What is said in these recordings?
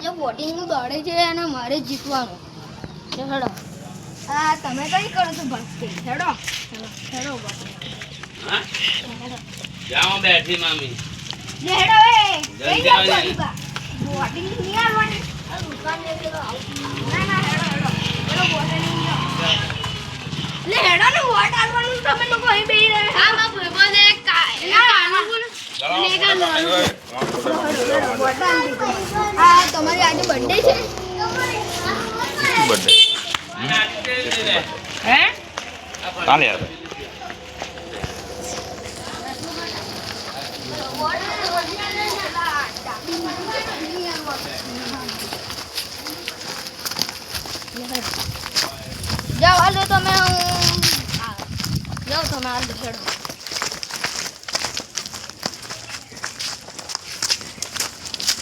આજે વોટિંગનું દોડે છે અને મારે જીતવાનું છે. હેડો હા તમે કઈ કરો છો ભક્તિ? હેડો હેડો હા જાઓ બેઠી મામી હેડો એ કઈ જાવ છો વોટિંગ નહીં આવવાની આ દુકાન ને પેલો ના હેડો હેડો વોટિંગ નહીં લે હેડો ને વોટ આલવાનું તમે લોકો અહીં બેહી રહ્યા. હા માં ભાઈબંધ એક કાનું હા તમારી આજે બર્થડે છે. બર્થડે હે કાલે આવે જાઓ હાલો તમે જાઓ તમે હાલ હેડો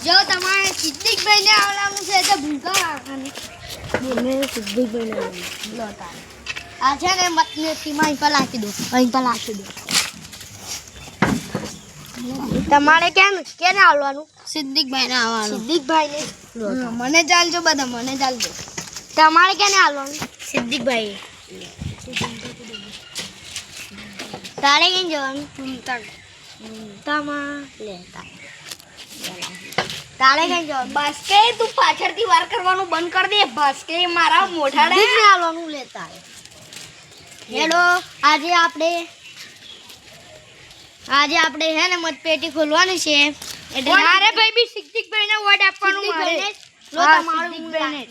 જો તમારે સિદ્દીકભાઈ ને આવવાનું છે તો ભૂકા રાખવાની મેં સિદ્દીકભાઈ ને લોટા આ છે ને મતને સીમા પર નાખી દો અહીં પર નાખી દો. તમારે કેને આવવાનું? સિદ્દીકભાઈ ને આવવાનું. સિદ્દીકભાઈ ને મને ચાલજો બધા મને ચાલજો. તમારે કેને આવવાનું? સિદ્દીકભાઈ. તારે કેમ જવાનું? તામાં લેતા તારે કઈ જવાનું? બસ કે તું પાછળથી વાર કરવાનું બંધ કરી દે. બસ કે મારા મોઢાડે આવવાનું લેતા હેડો. આજે આપણે હે ને મતપેટી ખોલવાની છે એટલે મારે ભાઈ બી સિદ્દીકભાઈ ને વોટ આપવાનું મારે. લો તમારું સિદ્દીકભાઈ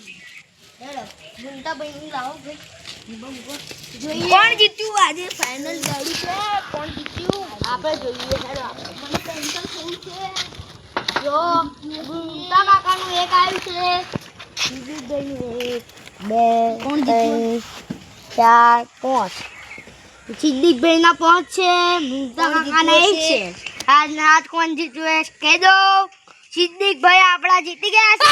હેડો ગુંટાભાઈ ની લાવો ભાઈ. કોણ જીત્યું આજે ફાઇનલ ગાડી છે? કોણ જીત્યું આપણે જોઈએ. હેડો આપણે મને ટેન્શન થયું છે. જો ગુંટા કાકાનું એક આવ્યું છે, સિદ્દીકભાઈનું એક, બે, ત્રણ, 4, 5. સિદ્દીકભાઈના 5 છે, મુંતા કાકાના 1 છે. આજ કોણ જીત્યું એ કહી દો. સિદ્દીકભાઈ આપણા જીતી ગયા છે.